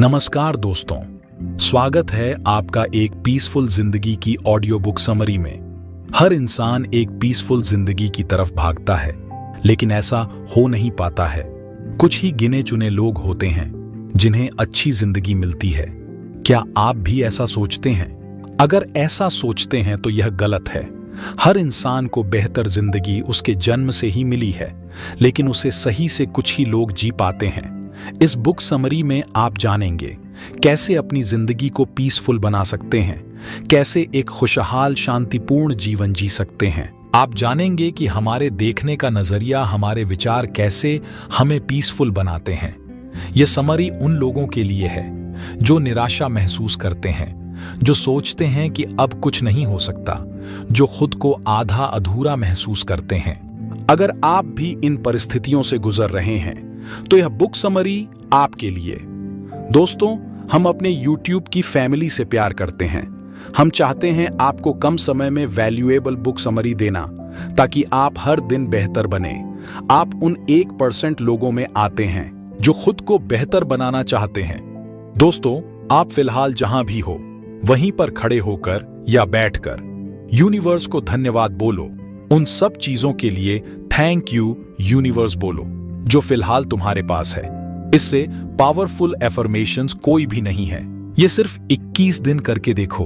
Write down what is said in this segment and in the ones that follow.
नमस्कार दोस्तों, स्वागत है आपका एक पीसफुल जिंदगी की ऑडियो बुक समरी में। हर इंसान एक पीसफुल जिंदगी की तरफ भागता है, लेकिन ऐसा हो नहीं पाता है। कुछ ही गिने चुने लोग होते हैं जिन्हें अच्छी जिंदगी मिलती है। क्या आप भी ऐसा सोचते हैं? अगर ऐसा सोचते हैं तो यह गलत है। हर इंसान को बेहतर जिंदगी उसके जन्म से ही मिली है, लेकिन उसे सही से कुछ ही लोग जी पाते हैं। इस बुक समरी में आप जानेंगे कैसे अपनी जिंदगी को पीसफुल बना सकते हैं, कैसे एक खुशहाल शांतिपूर्ण जीवन जी सकते हैं। आप जानेंगे कि हमारे देखने का नजरिया, हमारे विचार कैसे हमें पीसफुल बनाते हैं। यह समरी उन लोगों के लिए है जो निराशा महसूस करते हैं, जो सोचते हैं कि अब कुछ नहीं हो सकता, जो खुद को आधा अधूरा महसूस करते हैं। अगर आप भी इन परिस्थितियों से गुजर रहे हैं तो यह बुक समरी आपके लिए। दोस्तों, हम अपने YouTube की फैमिली से प्यार करते हैं। हम चाहते हैं आपको कम समय में वैल्यूएबल बुक समरी देना, ताकि आप हर दिन बेहतर बने। आप उन 1% लोगों में आते हैं जो खुद को बेहतर बनाना चाहते हैं। दोस्तों, आप फिलहाल जहां भी हो वहीं पर खड़े होकर या बैठकर यूनिवर्स को धन्यवाद बोलो। उन सब चीजों के लिए थैंक यू यूनिवर्स बोलो जो फिलहाल तुम्हारे पास है। इससे पावरफुल एफर्मेशंस कोई भी नहीं है। ये सिर्फ 21 दिन करके देखो,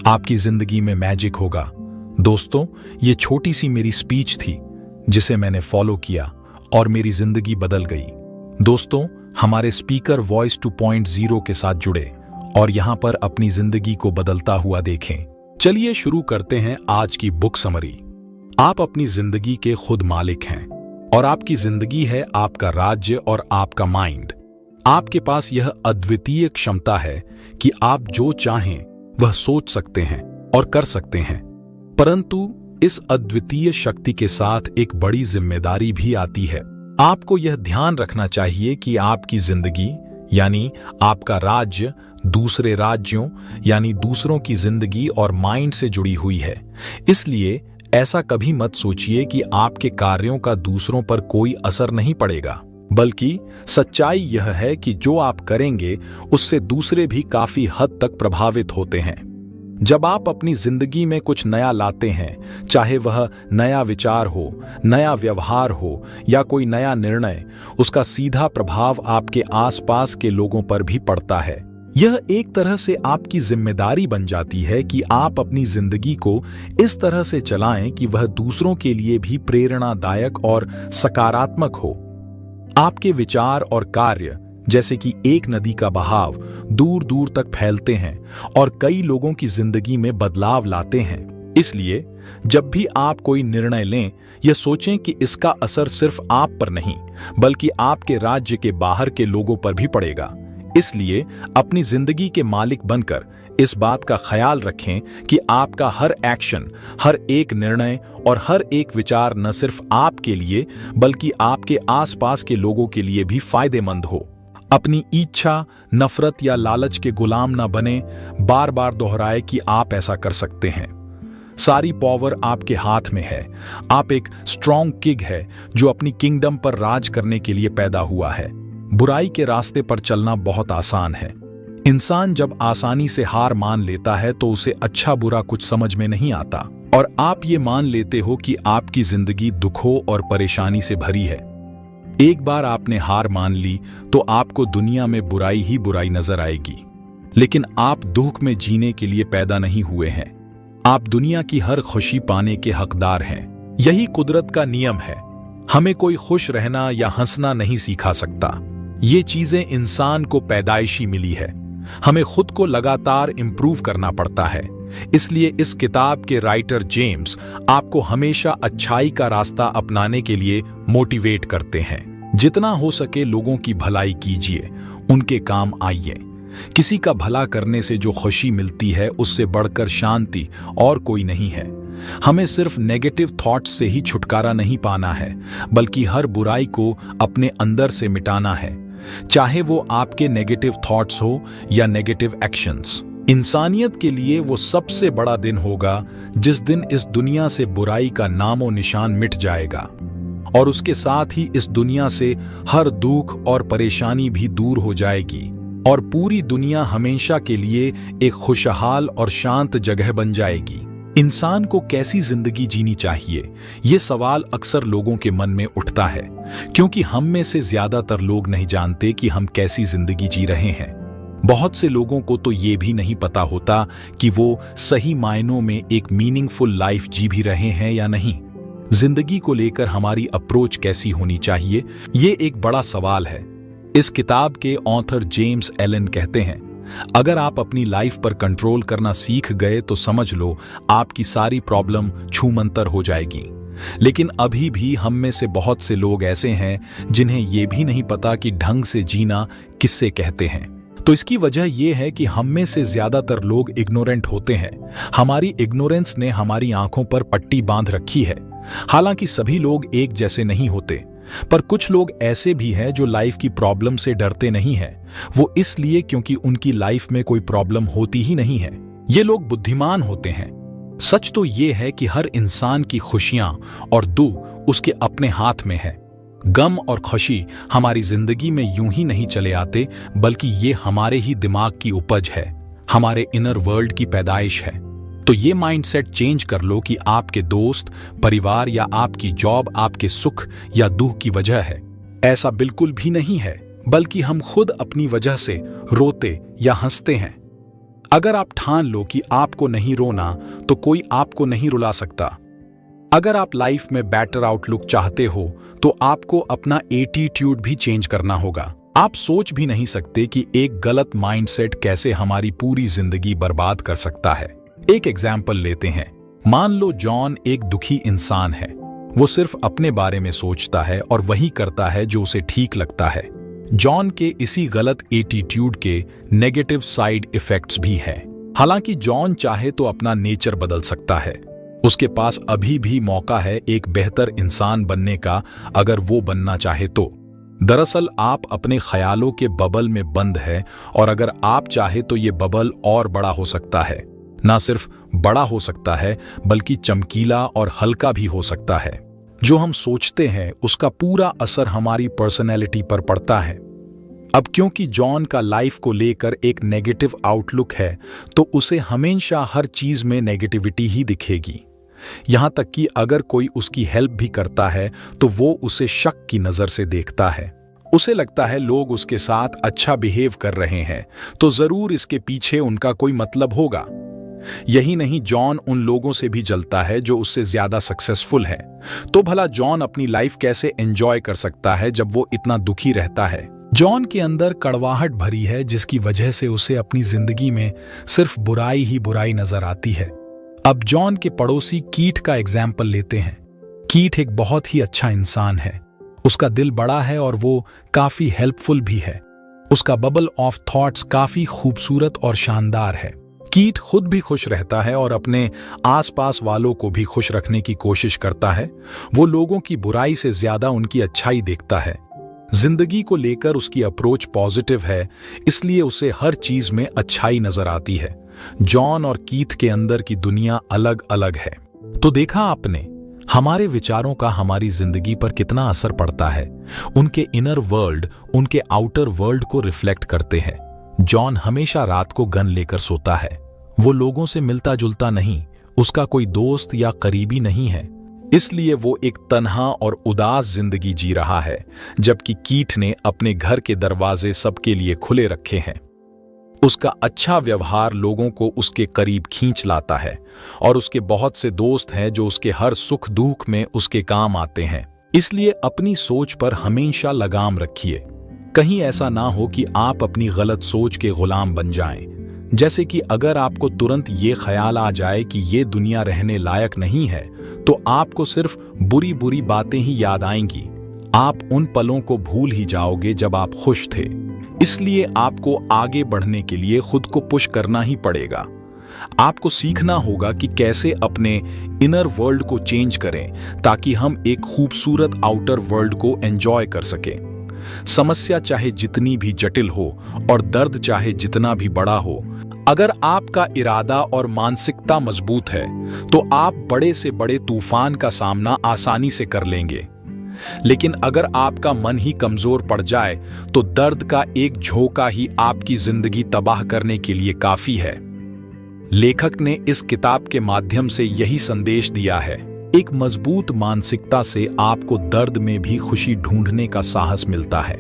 आपकी जिंदगी में मैजिक होगा। दोस्तों, ये छोटी सी मेरी स्पीच थी जिसे मैंने फॉलो किया और मेरी जिंदगी बदल गई। दोस्तों, हमारे स्पीकर वॉइस 2.0 के साथ जुड़े और यहां पर अपनी जिंदगी को बदलता हुआ देखें। चलिए शुरू करते हैं आज की बुक समरी। आप अपनी जिंदगी के खुद मालिक हैं और आपकी जिंदगी है आपका राज्य और आपका माइंड। आपके पास यह अद्वितीय क्षमता है कि आप जो चाहें वह सोच सकते हैं और कर सकते हैं। परंतु इस अद्वितीय शक्ति के साथ एक बड़ी जिम्मेदारी भी आती है। आपको यह ध्यान रखना चाहिए कि आपकी जिंदगी यानी आपका राज्य दूसरे राज्यों यानी दूसरों की जिंदगी और माइंड से जुड़ी हुई है। इसलिए ऐसा कभी मत सोचिए कि आपके कार्यों का दूसरों पर कोई असर नहीं पड़ेगा, बल्कि सच्चाई यह है कि जो आप करेंगे उससे दूसरे भी काफी हद तक प्रभावित होते हैं। जब आप अपनी जिंदगी में कुछ नया लाते हैं, चाहे वह नया विचार हो, नया व्यवहार हो या कोई नया निर्णय, उसका सीधा प्रभाव आपके आसपास के लोगों पर भी पड़ता है। यह एक तरह से आपकी जिम्मेदारी बन जाती है कि आप अपनी जिंदगी को इस तरह से चलाएं कि वह दूसरों के लिए भी प्रेरणादायक और सकारात्मक हो। आपके विचार और कार्य जैसे कि एक नदी का बहाव दूर दूर तक फैलते हैं और कई लोगों की जिंदगी में बदलाव लाते हैं। इसलिए जब भी आप कोई निर्णय लें, यह सोचें कि इसका असर सिर्फ आप पर नहीं, बल्कि आपके राज्य के बाहर के लोगों पर भी पड़ेगा। इसलिए अपनी जिंदगी के मालिक बनकर इस बात का ख्याल रखें कि आपका हर एक्शन, हर एक निर्णय और हर एक विचार न सिर्फ आपके लिए बल्कि आपके आसपास के लोगों के लिए भी फायदेमंद हो। अपनी इच्छा, नफरत या लालच के गुलाम न बने। बार बार दोहराए कि आप ऐसा कर सकते हैं। सारी पावर आपके हाथ में है। आप एक स्ट्रॉन्ग किंग है जो अपनी किंगडम पर राज करने के लिए पैदा हुआ है। बुराई के रास्ते पर चलना बहुत आसान है। इंसान जब आसानी से हार मान लेता है तो उसे अच्छा बुरा कुछ समझ में नहीं आता और आप ये मान लेते हो कि आपकी जिंदगी दुखों और परेशानी से भरी है। एक बार आपने हार मान ली तो आपको दुनिया में बुराई ही बुराई नजर आएगी। लेकिन आप दुख में जीने के लिए पैदा नहीं हुए हैं। आप दुनिया की हर खुशी पाने के हकदार हैं। यही कुदरत का नियम है। हमें कोई खुश रहना या हंसना नहीं सिखा सकता। ये चीजें इंसान को पैदाइशी मिली है। हमें खुद को लगातार इंप्रूव करना पड़ता है। इसलिए इस किताब के राइटर जेम्स आपको हमेशा अच्छाई का रास्ता अपनाने के लिए मोटिवेट करते हैं। जितना हो सके लोगों की भलाई कीजिए, उनके काम आइए। किसी का भला करने से जो खुशी मिलती है उससे बढ़कर शांति और कोई नहीं है। हमें सिर्फ नेगेटिव थॉट्स से ही छुटकारा नहीं पाना है, बल्कि हर बुराई को अपने अंदर से मिटाना है, चाहे वो आपके नेगेटिव थॉट्स हो या नेगेटिव एक्शंस। इंसानियत के लिए वो सबसे बड़ा दिन होगा जिस दिन इस दुनिया से बुराई का नामो निशान मिट जाएगा और उसके साथ ही इस दुनिया से हर दुख और परेशानी भी दूर हो जाएगी। और पूरी दुनिया हमेशा के लिए एक खुशहाल और शांत जगह बन जाएगी। इंसान को कैसी जिंदगी जीनी चाहिए, ये सवाल अक्सर लोगों के मन में उठता है, क्योंकि हम में से ज्यादातर लोग नहीं जानते कि हम कैसी जिंदगी जी रहे हैं। बहुत से लोगों को तो ये भी नहीं पता होता कि वो सही मायनों में एक मीनिंगफुल लाइफ जी भी रहे हैं या नहीं। जिंदगी को लेकर हमारी अप्रोच कैसी होनी चाहिए, ये एक बड़ा सवाल है। इस किताब के ऑथर जेम्स एलन कहते हैं, अगर आप अपनी लाइफ पर कंट्रोल करना सीख गए तो समझ लो आपकी सारी प्रॉब्लम छूमंतर हो जाएगी। लेकिन अभी भी हम में से बहुत से लोग ऐसे हैं जिन्हें यह भी नहीं पता कि ढंग से जीना किससे कहते हैं। तो इसकी वजह यह है कि हम में से ज्यादातर लोग इग्नोरेंट होते हैं। हमारी इग्नोरेंस ने हमारी आंखों पर पट्टी बांध रखी है। हालांकि सभी लोग एक जैसे नहीं होते, पर कुछ लोग ऐसे भी हैं जो लाइफ की प्रॉब्लम से डरते नहीं हैं। वो इसलिए क्योंकि उनकी लाइफ में कोई प्रॉब्लम होती ही नहीं है। ये लोग बुद्धिमान होते हैं। सच तो ये है कि हर इंसान की खुशियां और दुख उसके अपने हाथ में है। गम और खुशी हमारी जिंदगी में यूं ही नहीं चले आते, बल्कि ये हमारे ही दिमाग की उपज है, हमारे इनर वर्ल्ड की पैदाइश है। तो ये माइंडसेट चेंज कर लो कि आपके दोस्त, परिवार या आपकी जॉब आपके सुख या दुख की वजह है। ऐसा बिल्कुल भी नहीं है, बल्कि हम खुद अपनी वजह से रोते या हंसते हैं। अगर आप ठान लो कि आपको नहीं रोना, तो कोई आपको नहीं रुला सकता। अगर आप लाइफ में बेटर आउटलुक चाहते हो, तो आपको अपना एटीट्यूड भी चेंज करना होगा। आप सोच भी नहीं सकते कि एक गलत माइंडसेट कैसे हमारी पूरी जिंदगी बर्बाद कर सकता है। एक एग्जाम्पल लेते हैं। मान लो जॉन एक दुखी इंसान है। वो सिर्फ अपने बारे में सोचता है और वही करता है जो उसे ठीक लगता है। जॉन के इसी गलत एटीट्यूड के नेगेटिव साइड इफेक्ट्स भी हैं। हालांकि जॉन चाहे तो अपना नेचर बदल सकता है। उसके पास अभी भी मौका है एक बेहतर इंसान बनने का, अगर वो बनना चाहे तो। दरअसल आप अपने ख्यालों के बबल में बंद है, और अगर आप चाहे तो ये बबल और बड़ा हो सकता है। ना सिर्फ बड़ा हो सकता है, बल्कि चमकीला और हल्का भी हो सकता है। जो हम सोचते हैं उसका पूरा असर हमारी पर्सनैलिटी पर पड़ता है। अब क्योंकि जॉन का लाइफ को लेकर एक नेगेटिव आउटलुक है, तो उसे हमेशा हर चीज में नेगेटिविटी ही दिखेगी। यहां तक कि अगर कोई उसकी हेल्प भी करता है तो वो उसे शक की नजर से देखता है। उसे लगता है लोग उसके साथ अच्छा बिहेव कर रहे हैं, तो जरूर इसके पीछे उनका कोई मतलब होगा। यही नहीं, जॉन उन लोगों से भी जलता है जो उससे ज्यादा सक्सेसफुल है। तो भला जॉन अपनी लाइफ कैसे एंजॉय कर सकता है जब वो इतना दुखी रहता है? जॉन के अंदर कड़वाहट भरी है, जिसकी वजह से उसे अपनी जिंदगी में सिर्फ बुराई ही बुराई नजर आती है। अब जॉन के पड़ोसी कीट का एग्जाम्पल लेते हैं। कीट एक बहुत ही अच्छा इंसान है। उसका दिल बड़ा है और वो काफी हेल्पफुल भी है। उसका बबल ऑफ थॉट्स काफी खूबसूरत और शानदार है। कीट खुद भी खुश रहता है और अपने आसपास वालों को भी खुश रखने की कोशिश करता है। वो लोगों की बुराई से ज्यादा उनकी अच्छाई देखता है। जिंदगी को लेकर उसकी अप्रोच पॉजिटिव है, इसलिए उसे हर चीज में अच्छाई नजर आती है। जॉन और कीथ के अंदर की दुनिया अलग अलग है। तो देखा आपने, हमारे विचारों का हमारी जिंदगी पर कितना असर पड़ता है। उनके इनर वर्ल्ड उनके आउटर वर्ल्ड को रिफ्लेक्ट करते हैं। जॉन हमेशा रात को गन लेकर सोता है। वो लोगों से मिलता जुलता नहीं, उसका कोई दोस्त या करीबी नहीं है, इसलिए वो एक तन्हा और उदास जिंदगी जी रहा है। जबकि कीट ने अपने घर के दरवाजे सबके लिए खुले रखे हैं। उसका अच्छा व्यवहार लोगों को उसके करीब खींच लाता है, और उसके बहुत से दोस्त हैं जो उसके हर सुख दुख में उसके काम आते हैं। इसलिए अपनी सोच पर हमेशा लगाम रखिए। कहीं ऐसा ना हो कि आप अपनी गलत सोच के गुलाम बन जाएं। जैसे कि अगर आपको तुरंत ये ख्याल आ जाए कि ये दुनिया रहने लायक नहीं है, तो आपको सिर्फ बुरी बुरी बातें ही याद आएंगी। आप उन पलों को भूल ही जाओगे जब आप खुश थे। इसलिए आपको आगे बढ़ने के लिए खुद को पुश करना ही पड़ेगा। आपको सीखना होगा कि कैसे अपने इनर वर्ल्ड को चेंज करें, ताकि हम एक खूबसूरत आउटर वर्ल्ड को एंजॉय कर सकें। समस्या चाहे जितनी भी जटिल हो और दर्द चाहे जितना भी बड़ा हो, अगर आपका इरादा और मानसिकता मजबूत है, तो आप बड़े से बड़े तूफान का सामना आसानी से कर लेंगे। लेकिन अगर आपका मन ही कमजोर पड़ जाए तो दर्द का एक झोंका ही आपकी जिंदगी तबाह करने के लिए काफी है। लेखक ने इस किताब के माध्यम से यही संदेश दिया है। एक मजबूत मानसिकता से आपको दर्द में भी खुशी ढूंढने का साहस मिलता है।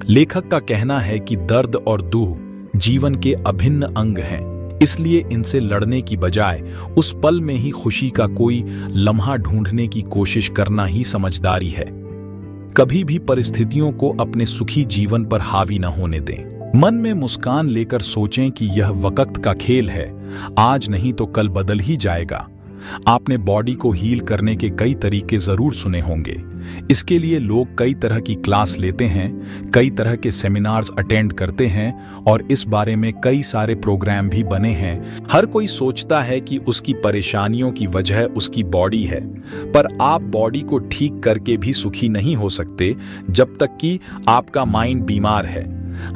लेखक का कहना है कि दर्द और दुख जीवन के अभिन्न अंग हैं, इसलिए इनसे लड़ने की बजाय उस पल में ही खुशी का कोई लम्हा ढूंढने की कोशिश करना ही समझदारी है। कभी भी परिस्थितियों को अपने सुखी जीवन पर हावी न होने दें। मन में मुस्कान लेकर सोचें कि यह वक्त का खेल है, आज नहीं तो कल बदल ही जाएगा। आपने बॉडी को हील करने के कई तरीके जरूर सुने होंगे। इसके लिए लोग कई तरह की क्लास लेते हैं, कई तरह के सेमिनार्स अटेंड करते हैं और इस बारे में कई सारे प्रोग्राम भी बने हैं। हर कोई सोचता है कि उसकी परेशानियों की वजह उसकी बॉडी है, पर आप बॉडी को ठीक करके भी सुखी नहीं हो सकते जब तक कि आपका माइंड बीमार है।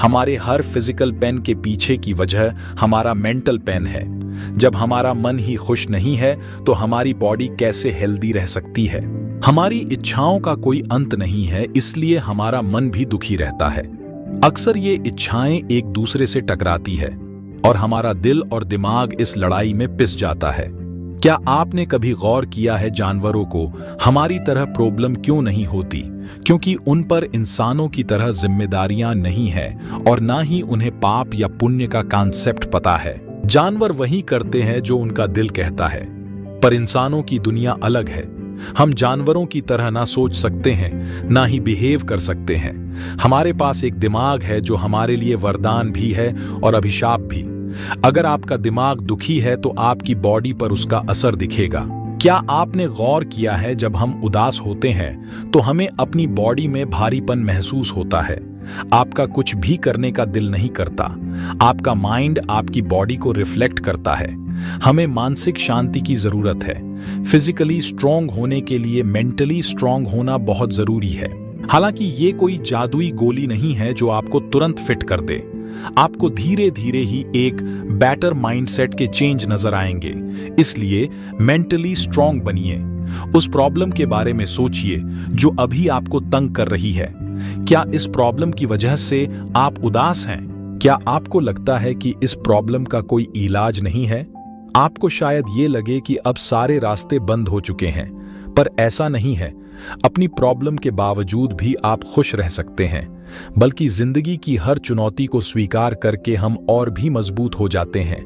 हमारे हर फिजिकल पेन के पीछे की वजह हमारा मेंटल पेन है। जब हमारा मन ही खुश नहीं है तो हमारी बॉडी कैसे हेल्दी रह सकती है। हमारी इच्छाओं का कोई अंत नहीं है, इसलिए हमारा मन भी दुखी रहता है। अक्सर ये इच्छाएं एक दूसरे से टकराती है और हमारा दिल और दिमाग इस लड़ाई में पिस जाता है। क्या आपने कभी गौर किया है जानवरों को हमारी तरह प्रॉब्लम क्यों नहीं होती? क्योंकि उन पर इंसानों की तरह जिम्मेदारियां नहीं है और ना ही उन्हें पाप या पुण्य का कॉन्सेप्ट पता है। जानवर वही करते हैं जो उनका दिल कहता है, पर इंसानों की दुनिया अलग है। हम जानवरों की तरह ना सोच सकते हैं, ना ही बिहेव कर सकते हैं। हमारे पास एक दिमाग है जो हमारे लिए वरदान भी है और अभिशाप भी। अगर आपका दिमाग दुखी है तो आपकी बॉडी पर उसका असर दिखेगा। क्या आपने गौर किया है जब हम उदास होते हैं तो हमें अपनी बॉडी में भारीपन महसूस होता है? आपका कुछ भी करने का दिल नहीं करता। आपका माइंड आपकी बॉडी को रिफ्लेक्ट करता है। हमें मानसिक शांति की जरूरत है। फिजिकली स्ट्रांग होने के लिए मेंटली स्ट्रांग होना बहुत जरूरी है। हालांकि ये कोई जादुई गोली नहीं है जो आपको तुरंत फिट कर दे। आपको धीरे धीरे ही एक बेटर माइंडसेट के चेंज नजर आएंगे। इसलिए मेंटली स्ट्रांग बनिए। उस प्रॉब्लम के बारे में सोचिए जो अभी आपको तंग कर रही है। क्या इस प्रॉब्लम की वजह से आप उदास हैं? क्या आपको लगता है कि इस प्रॉब्लम का कोई इलाज नहीं है? आपको शायद ये लगे कि अब सारे रास्ते बंद हो चुके हैं, पर ऐसा नहीं है। अपनी प्रॉब्लम के बावजूद भी आप खुश रह सकते हैं, बल्कि जिंदगी की हर चुनौती को स्वीकार करके हम और भी मजबूत हो जाते हैं।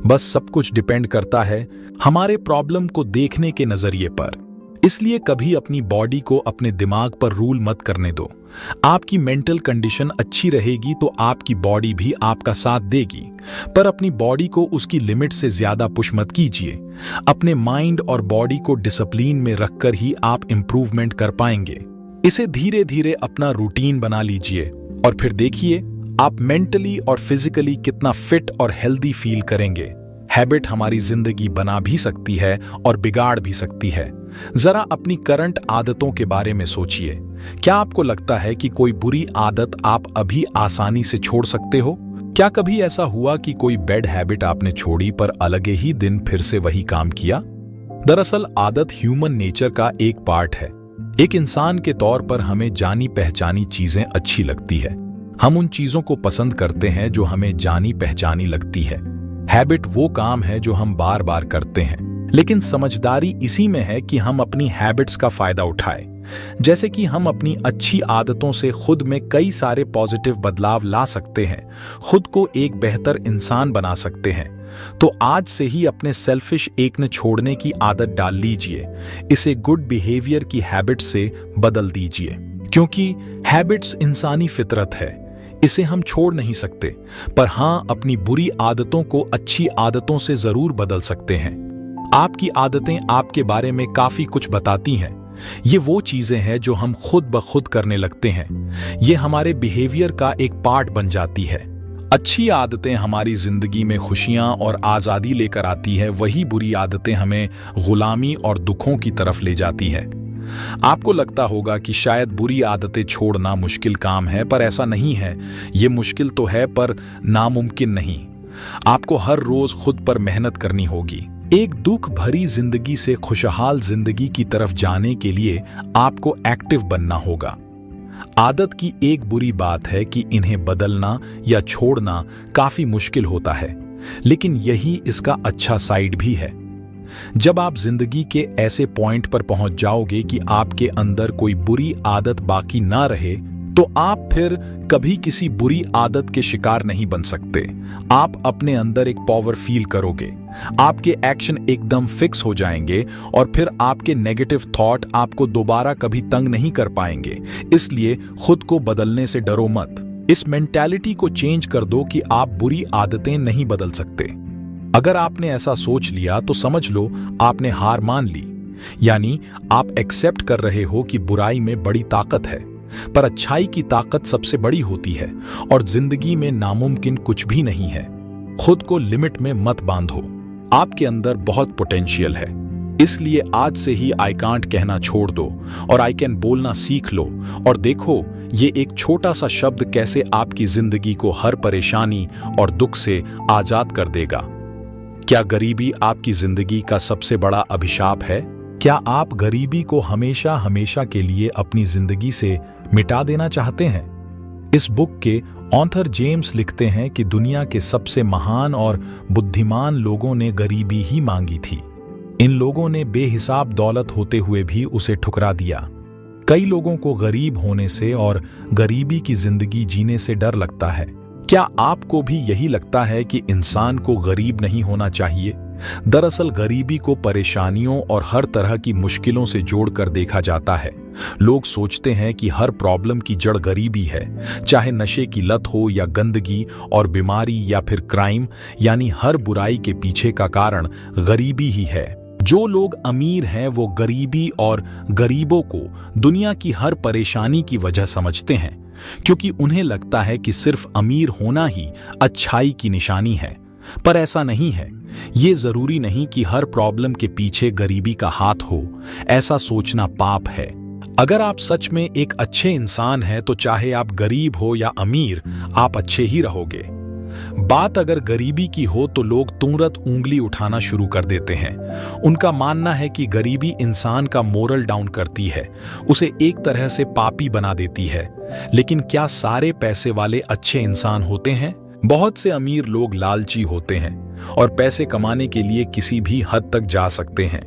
बस सब कुछ डिपेंड करता है हमारे प्रॉब्लम को देखने के नजरिए पर। इसलिए कभी अपनी बॉडी को अपने दिमाग पर रूल मत करने दो। आपकी मेंटल कंडीशन अच्छी रहेगी तो आपकी बॉडी भी आपका साथ देगी, पर अपनी बॉडी को उसकी लिमिट से ज्यादा पुश मत कीजिए। अपने माइंड और बॉडी को डिसिप्लिन में रखकर ही आप इंप्रूवमेंट कर पाएंगे। इसे धीरे धीरे अपना रूटीन बना लीजिए और फिर देखिए आप मेंटली और फिजिकली कितना फिट और हेल्दी फील करेंगे। हैबिट हमारी जिंदगी बना भी सकती है और बिगाड़ भी सकती है। जरा अपनी करंट आदतों के बारे में सोचिए। क्या आपको लगता है कि कोई बुरी आदत आप अभी आसानी से छोड़ सकते हो? क्या कभी ऐसा हुआ कि कोई बैड हैबिट आपने छोड़ी पर अलग ही दिन फिर से वही काम किया? दरअसल आदत ह्यूमन नेचर का एक पार्ट है। एक इंसान के तौर पर हमें जानी पहचानी चीजें अच्छी लगती है। हम उन चीजों को पसंद करते हैं जो हमें जानी पहचानी लगती है। हैबिट वो काम है जो हम बार बार करते हैं, लेकिन समझदारी इसी में है कि हम अपनी हैबिट्स का फायदा उठाएं। जैसे कि हम अपनी अच्छी आदतों से खुद में कई सारे पॉजिटिव बदलाव ला सकते हैं, खुद को एक बेहतर इंसान बना सकते हैं। तो आज से ही अपने सेल्फिश एकने छोड़ने की आदत डाल लीजिए। इसे गुड बिहेवियर की हैबिट से बदल दीजिए, क्योंकि हैबिट्स इंसानी फितरत है, इसे हम छोड़ नहीं सकते। पर हाँ, अपनी बुरी आदतों को अच्छी आदतों से जरूर बदल सकते हैं। आपकी आदतें आपके बारे में काफी कुछ बताती हैं। ये वो चीजें हैं जो हम खुद ब खुद करने लगते हैं। ये हमारे बिहेवियर का एक पार्ट बन जाती है। अच्छी आदतें हमारी जिंदगी में खुशियां और आजादी लेकर आती है, वही बुरी आदतें हमें गुलामी और दुखों की तरफ ले जाती है। आपको लगता होगा कि शायद बुरी आदतें छोड़ना मुश्किल काम है, पर ऐसा नहीं है। ये मुश्किल तो है पर नामुमकिन नहीं। आपको हर रोज खुद पर मेहनत करनी होगी। एक दुख भरी जिंदगी से खुशहाल जिंदगी की तरफ जाने के लिए आपको एक्टिव बनना होगा। आदत की एक बुरी बात है कि इन्हें बदलना या छोड़ना काफी मुश्किल होता है, लेकिन यही इसका अच्छा साइड भी है। जब आप जिंदगी के ऐसे पॉइंट पर पहुंच जाओगे कि आपके अंदर कोई बुरी आदत बाकी ना रहे, तो आप फिर कभी किसी बुरी आदत के शिकार नहीं बन सकते। आप अपने अंदर एक पावर फील करोगे, आपके एक्शन एकदम फिक्स हो जाएंगे और फिर आपके नेगेटिव थॉट आपको दोबारा कभी तंग नहीं कर पाएंगे। इसलिए खुद को बदलने से डरो मत। इस मेंटालिटी को चेंज कर दो कि आप बुरी आदतें नहीं बदल सकते। अगर आपने ऐसा सोच लिया तो समझ लो आपने हार मान ली, यानी आप एक्सेप्ट कर रहे हो कि बुराई में बड़ी ताकत है, पर अच्छाई की ताकत सबसे बड़ी होती है और जिंदगी में नामुमकिन कुछ भी नहीं है। खुद को लिमिट में मत बांधो। आपके अंदर बहुत पोटेंशियल है, इसलिए आज से ही आई कांट कहना छोड़ दो और आई कैन बोलना सीख लो और देखो ये एक छोटा सा शब्द कैसे आपकी जिंदगी को हर परेशानी और दुख से आजाद कर देगा। क्या गरीबी आपकी जिंदगी का सबसे बड़ा अभिशाप है? क्या आप गरीबी को हमेशा हमेशा के लिए अपनी जिंदगी से मिटा देना चाहते हैं? इस बुक के ऑथर जेम्स लिखते हैं कि दुनिया के सबसे महान और बुद्धिमान लोगों ने गरीबी ही मांगी थी। इन लोगों ने बेहिसाब दौलत होते हुए भी उसे ठुकरा दिया। कई लोगों को गरीब होने से और गरीबी की जिंदगी जीने से डर लगता है। क्या आपको भी यही लगता है कि इंसान को गरीब नहीं होना चाहिए? दरअसल गरीबी को परेशानियों और हर तरह की मुश्किलों से जोड़कर देखा जाता है। लोग सोचते हैं कि हर प्रॉब्लम की जड़ गरीबी है, चाहे नशे की लत हो या गंदगी और बीमारी या फिर क्राइम, यानी हर बुराई के पीछे का कारण गरीबी ही है। जो लोग अमीर हैं वो गरीबी और गरीबों को दुनिया की हर परेशानी की वजह समझते हैं, क्योंकि उन्हें लगता है कि सिर्फ अमीर होना ही अच्छाई की निशानी है। पर ऐसा नहीं है। ये जरूरी नहीं कि हर प्रॉब्लम के पीछे गरीबी का हाथ हो। ऐसा सोचना पाप है। अगर आप सच में एक अच्छे इंसान हैं तो चाहे आप गरीब हो या अमीर, आप अच्छे ही रहोगे। बात अगर गरीबी की हो तो लोग तुरंत उंगली उठाना शुरू कर देते हैं। उनका मानना है कि गरीबी इंसान का मोरल डाउन करती है, उसे एक तरह से पापी बना देती है। लेकिन क्या सारे पैसे वाले अच्छे इंसान होते हैं? बहुत से अमीर लोग लालची होते हैं और पैसे कमाने के लिए किसी भी हद तक जा सकते हैं।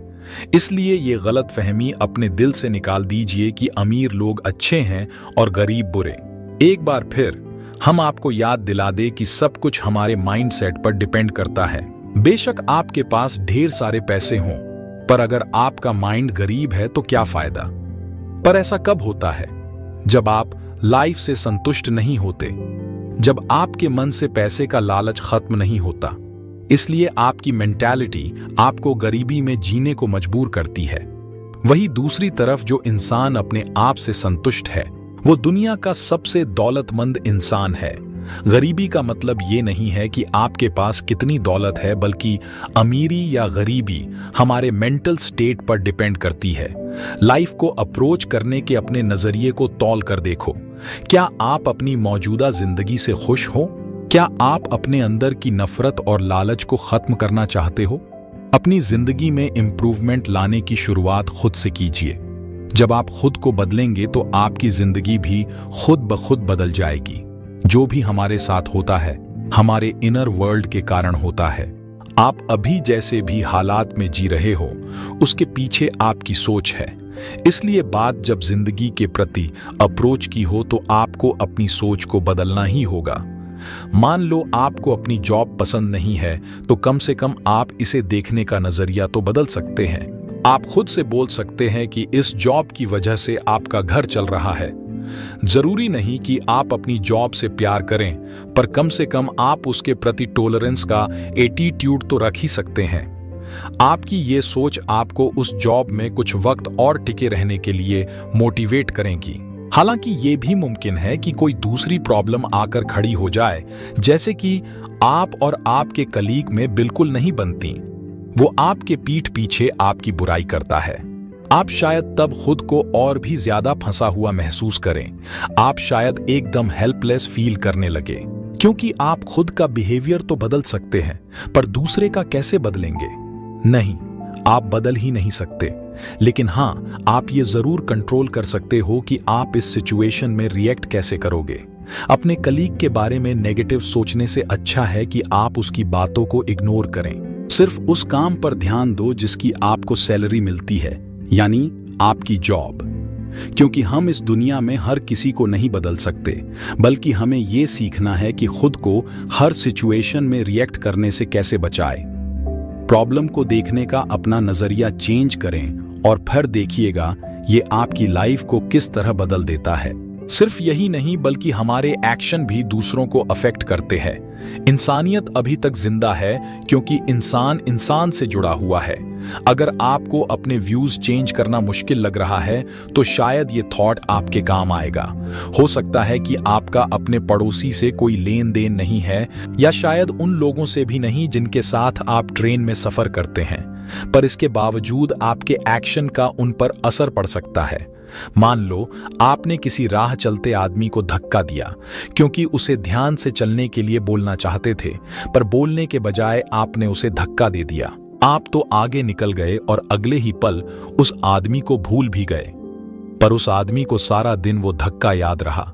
इसलिए ये गलतफहमी अपने दिल से निकाल दीजिए कि अमीर लोग अच्छे हैं और गरीब बुरे। एक बार फिर हम आपको याद दिला दे कि सब कुछ हमारे माइंडसेट पर डिपेंड करता है। बेशक आपके पास ढेर सारे पैसे हों, पर अगर आपका माइंड गरीब है तो क्या फायदा? पर ऐसा कब होता है? जब आप लाइफ से संतुष्ट नहीं होते, जब आपके मन से पैसे का लालच खत्म नहीं होता। इसलिए आपकी मेंटालिटी आपको गरीबी में जीने को मजबूर करती है। वही दूसरी तरफ जो इंसान अपने आप से संतुष्ट है वो दुनिया का सबसे दौलतमंद इंसान है। गरीबी का मतलब ये नहीं है कि आपके पास कितनी दौलत है, बल्कि अमीरी या गरीबी हमारे मेंटल स्टेट पर डिपेंड करती है। लाइफ को अप्रोच करने के अपने नजरिए को तौल कर देखो। क्या आप अपनी मौजूदा जिंदगी से खुश हो? क्या आप अपने अंदर की नफरत और लालच को खत्म करना चाहते हो? अपनी जिंदगी में इंप्रूवमेंट लाने की शुरुआत खुद से कीजिए। जब आप खुद को बदलेंगे तो आपकी जिंदगी भी खुद ब खुद बदल जाएगी। जो भी हमारे साथ होता है हमारे इनर वर्ल्ड के कारण होता है। आप अभी जैसे भी हालात में जी रहे हो उसके पीछे आपकी सोच है। इसलिए बात जब जिंदगी के प्रति अप्रोच की हो तो आपको अपनी सोच को बदलना ही होगा। मान लो आपको अपनी जॉब पसंद नहीं है तो कम से कम आप इसे देखने का नजरिया तो बदल सकते हैं। आप खुद से बोल सकते हैं कि इस जॉब की वजह से आपका घर चल रहा है। जरूरी नहीं कि आप अपनी जॉब से प्यार करें, पर कम से कम आप उसके प्रति टॉलरेंस का एटीट्यूड तो रख ही सकते हैं। आपकी ये सोच आपको उस जॉब में कुछ वक्त और टिके रहने के लिए मोटिवेट करेगी। हालांकि ये भी मुमकिन है कि कोई दूसरी प्रॉब्लम आकर खड़ी हो जाए, जैसे कि आप और आपके कलीग में बिल्कुल नहीं बनती। वो आपके पीठ पीछे आपकी बुराई करता है। आप शायद तब खुद को और भी ज्यादा फंसा हुआ महसूस करें। आप शायद एकदम हेल्पलेस फील करने लगे, क्योंकि आप खुद का बिहेवियर तो बदल सकते हैं, पर दूसरे का कैसे बदलेंगे? नहीं, आप बदल ही नहीं सकते। लेकिन हाँ, आप ये जरूर कंट्रोल कर सकते हो कि आप इस सिचुएशन में रिएक्ट कैसे करोगे। अपने कलीग के बारे में नेगेटिव सोचने से अच्छा है कि आप उसकी बातों को इग्नोर करें। सिर्फ उस काम पर ध्यान दो जिसकी आपको सैलरी मिलती है, यानी आपकी जॉब। क्योंकि हम इस दुनिया में हर किसी को नहीं बदल सकते, बल्कि हमें ये सीखना है कि खुद को हर सिचुएशन में रिएक्ट करने से कैसे बचाए। प्रॉब्लम को देखने का अपना नजरिया चेंज करें और फिर देखिएगा ये आपकी लाइफ को किस तरह बदल देता है। सिर्फ यही नहीं, बल्कि हमारे एक्शन भी दूसरों को अफेक्ट करते हैं। इंसानियत अभी तक जिंदा है क्योंकि इंसान इंसान से जुड़ा हुआ है। अगर आपको अपने व्यूज चेंज करना मुश्किल लग रहा है तो शायद ये थॉट आपके काम आएगा। हो सकता है कि आपका अपने पड़ोसी से कोई लेन देन नहीं है, या शायद उन लोगों से भी नहीं जिनके साथ आप ट्रेन में सफर करते हैं, पर इसके बावजूद आपके एक्शन का उन पर असर पड़ सकता है। मान लो आपने किसी राह चलते आदमी को धक्का दिया क्योंकि उसे ध्यान से चलने के लिए बोलना चाहते थे, पर बोलने के बजाय आपने उसे धक्का दे दिया। आप तो आगे निकल गए और अगले ही पल उस आदमी को भूल भी गए, पर उस आदमी को सारा दिन वो धक्का याद रहा।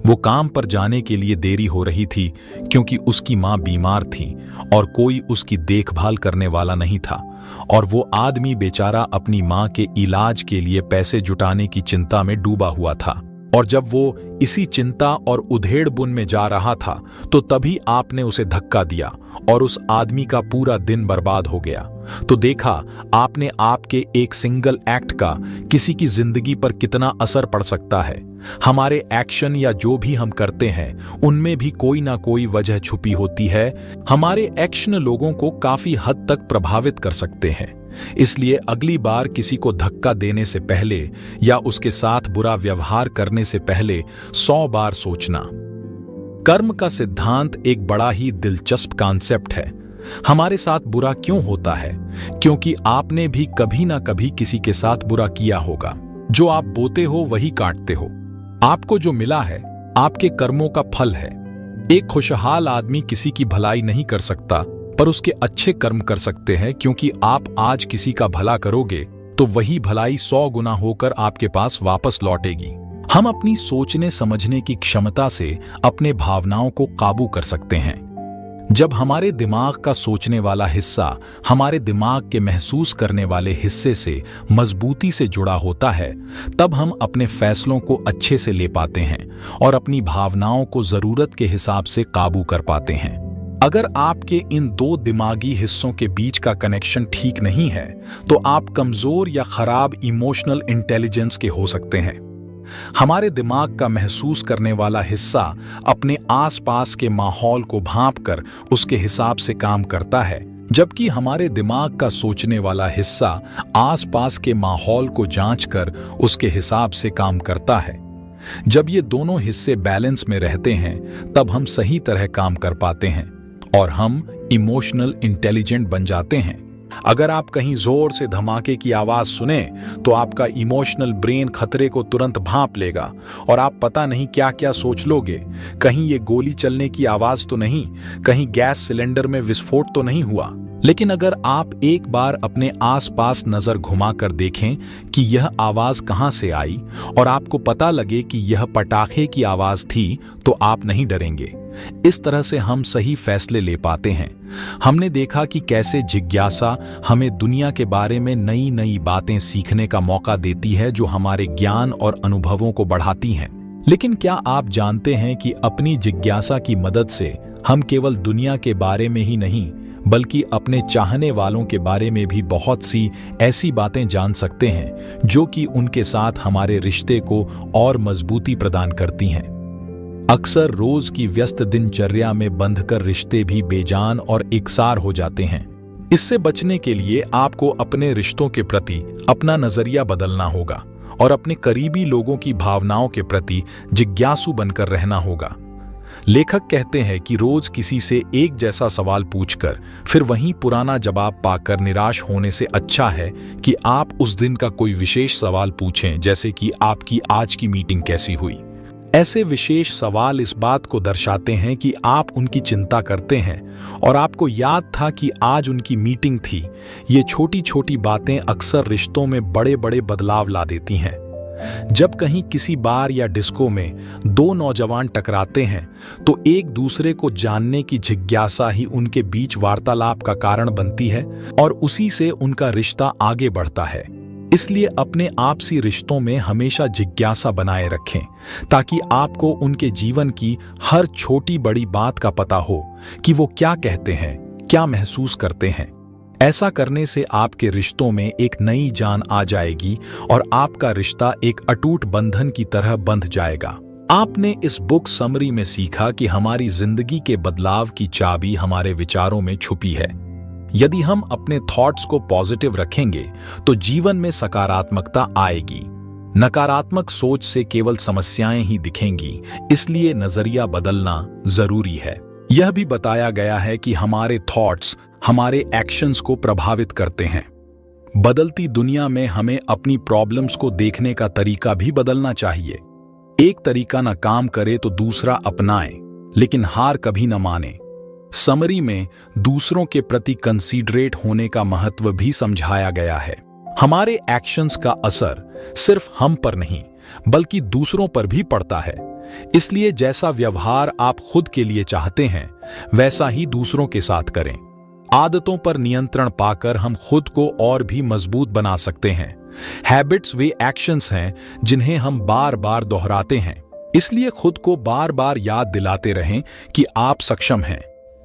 वो काम पर जाने के लिए देरी हो रही थी क्योंकि उसकी मां बीमार थी और कोई उसकी देखभाल करने वाला नहीं था, और वो आदमी बेचारा अपनी मां के इलाज के लिए पैसे जुटाने की चिंता में डूबा हुआ था। और जब वो इसी चिंता और उधेड़-बुन में जा रहा था तो तभी आपने उसे धक्का दिया और उस आदमी का पूरा दिन बर्बाद हो गया। तो देखा आपने आपके एक सिंगल एक्ट का किसी की जिंदगी पर कितना असर पड़ सकता है। हमारे एक्शन या जो भी हम करते हैं उनमें भी कोई ना कोई वजह छुपी होती है। हमारे एक्शन लोगों को काफी हद तक प्रभावित कर सकते हैं। इसलिए अगली बार किसी को धक्का देने से पहले या उसके साथ बुरा व्यवहार करने से पहले 100 बार सोचना। कर्म का सिद्धांत एक बड़ा ही दिलचस्प कॉन्सेप्ट है। हमारे साथ बुरा क्यों होता है? क्योंकि आपने भी कभी ना कभी किसी के साथ बुरा किया होगा। जो आप बोते हो वही काटते हो। आपको जो मिला है आपके कर्मों का फल है। एक खुशहाल आदमी किसी की भलाई नहीं कर सकता, पर उसके अच्छे कर्म कर सकते हैं, क्योंकि आप आज किसी का भला करोगे तो वही भलाई 100 गुना होकर आपके पास वापस लौटेगी। हम अपनी सोचने समझने की क्षमता से अपने भावनाओं को काबू कर सकते हैं। जब हमारे दिमाग का सोचने वाला हिस्सा हमारे दिमाग के महसूस करने वाले हिस्से से मजबूती से जुड़ा होता है, तब हम अपने फैसलों को अच्छे से ले पाते हैं और अपनी भावनाओं को जरूरत के हिसाब से काबू कर पाते हैं। अगर आपके इन दो दिमागी हिस्सों के बीच का कनेक्शन ठीक नहीं है तो आप कमजोर या खराब इमोशनल इंटेलिजेंस के हो सकते हैं। हमारे दिमाग का महसूस करने वाला हिस्सा अपने आसपास के माहौल को भांपकर उसके हिसाब से काम करता है, जबकि हमारे दिमाग का सोचने वाला हिस्सा आसपास के माहौल को जांचकर उसके हिसाब से काम करता है। जब ये दोनों हिस्से बैलेंस में रहते हैं तब हम सही तरह काम कर पाते हैं और हम इमोशनल इंटेलिजेंट बन जाते हैं। अगर आप कहीं जोर से धमाके की आवाज सुने तो आपका इमोशनल ब्रेन खतरे को तुरंत भांप लेगा और आप पता नहीं क्या क्या सोच लोगे। कहीं ये गोली चलने की आवाज तो नहीं, कहीं गैस सिलेंडर में विस्फोट तो नहीं हुआ। लेकिन अगर आप एक बार अपने आसपास नजर घुमाकर देखें कि यह आवाज कहां से आई और आपको पता लगे कि यह पटाखे की आवाज थी, तो आप नहीं डरेंगे। इस तरह से हम सही फैसले ले पाते हैं। हमने देखा कि कैसे जिज्ञासा हमें दुनिया के बारे में नई नई बातें सीखने का मौका देती है, जो हमारे ज्ञान और अनुभवों को बढ़ाती हैं। लेकिन क्या आप जानते हैं कि अपनी जिज्ञासा की मदद से हम केवल दुनिया के बारे में ही नहीं, बल्कि अपने चाहने वालों के बारे में भी बहुत सी ऐसी बातें जान सकते हैं जो कि उनके साथ हमारे रिश्ते को और मजबूती प्रदान करती हैं। अक्सर रोज की व्यस्त दिनचर्या में बंधकर रिश्ते भी बेजान और एकसार हो जाते हैं। इससे बचने के लिए आपको अपने रिश्तों के प्रति अपना नजरिया बदलना होगा और अपने करीबी लोगों की भावनाओं के प्रति जिज्ञासु बनकर रहना होगा। लेखक कहते हैं कि रोज किसी से एक जैसा सवाल पूछकर फिर वहीं पुराना जवाब पाकर निराश होने से अच्छा है कि आप उस दिन का कोई विशेष सवाल पूछें, जैसे कि आपकी आज की मीटिंग कैसी हुई। ऐसे विशेष सवाल इस बात को दर्शाते हैं कि आप उनकी चिंता करते हैं और आपको याद था कि आज उनकी मीटिंग थी। ये छोटी छोटी बातें अक्सर रिश्तों में बड़े बड़े बदलाव ला देती हैं। जब कहीं किसी बार या डिस्को में दो नौजवान टकराते हैं तो एक दूसरे को जानने की जिज्ञासा ही उनके बीच वार्तालाप का कारण बनती है और उसी से उनका रिश्ता आगे बढ़ता है। इसलिए अपने आपसी रिश्तों में हमेशा जिज्ञासा बनाए रखें ताकि आपको उनके जीवन की हर छोटी बड़ी बात का पता हो कि वो क्या कहते हैं, क्या महसूस करते हैं। ऐसा करने से आपके रिश्तों में एक नई जान आ जाएगी और आपका रिश्ता एक अटूट बंधन की तरह बंध जाएगा। आपने इस बुक समरी में सीखा कि हमारी जिंदगी के बदलाव की चाबी हमारे विचारों में छुपी है। यदि हम अपने थॉट्स को पॉजिटिव रखेंगे तो जीवन में सकारात्मकता आएगी। नकारात्मक सोच से केवल समस्याएं ही दिखेंगी, इसलिए नजरिया बदलना जरूरी है। यह भी बताया गया है कि हमारे थॉट्स हमारे एक्शंस को प्रभावित करते हैं। बदलती दुनिया में हमें अपनी प्रॉब्लम्स को देखने का तरीका भी बदलना चाहिए। एक तरीका न काम करे तो दूसरा अपनाएं, लेकिन हार कभी न माने। समरी में दूसरों के प्रति कंसीडरेट होने का महत्व भी समझाया गया है। हमारे एक्शंस का असर सिर्फ हम पर नहीं बल्कि दूसरों पर भी पड़ता है। इसलिए जैसा व्यवहार आप खुद के लिए चाहते हैं वैसा ही दूसरों के साथ करें। आदतों पर नियंत्रण पाकर हम खुद को और भी मजबूत बना सकते हैं। हैबिट्स वे एक्शंस हैं जिन्हें हम बार बार दोहराते हैं, इसलिए खुद को बार बार याद दिलाते रहें कि आप सक्षम हैं।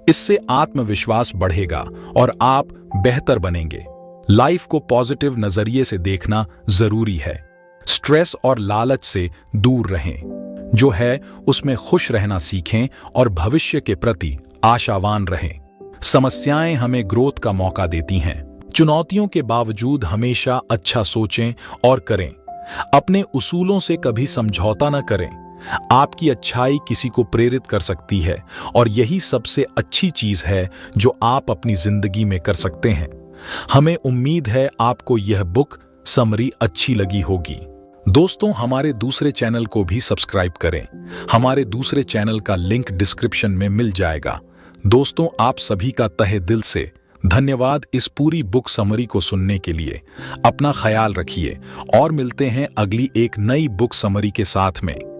इससे आत्मविश्वास बढ़ेगा और आप बेहतर बनेंगे। लाइफ को पॉजिटिव नजरिए से देखना जरूरी है। स्ट्रेस और लालच से दूर रहें। जो है उसमें खुश रहना सीखें और भविष्य के प्रति आशावान रहें। समस्याएं हमें ग्रोथ का मौका देती हैं। चुनौतियों के बावजूद हमेशा अच्छा सोचें और करें। अपने उसूलों से कभी समझौता न करें। आपकी अच्छाई किसी को प्रेरित कर सकती है और यही सबसे अच्छी चीज है जो आप अपनी जिंदगी में कर सकते हैं। हमें उम्मीद है आपको यह बुक समरी अच्छी लगी होगी। दोस्तों, हमारे दूसरे चैनल को भी सब्सक्राइब करें। हमारे दूसरे चैनल का लिंक डिस्क्रिप्शन में मिल जाएगा। दोस्तों, आप सभी का तहे दिल से धन्यवाद इस पूरी बुक समरी को सुनने के लिए। अपना ख्याल रखिए और मिलते हैं अगली एक नई बुक समरी के साथ में।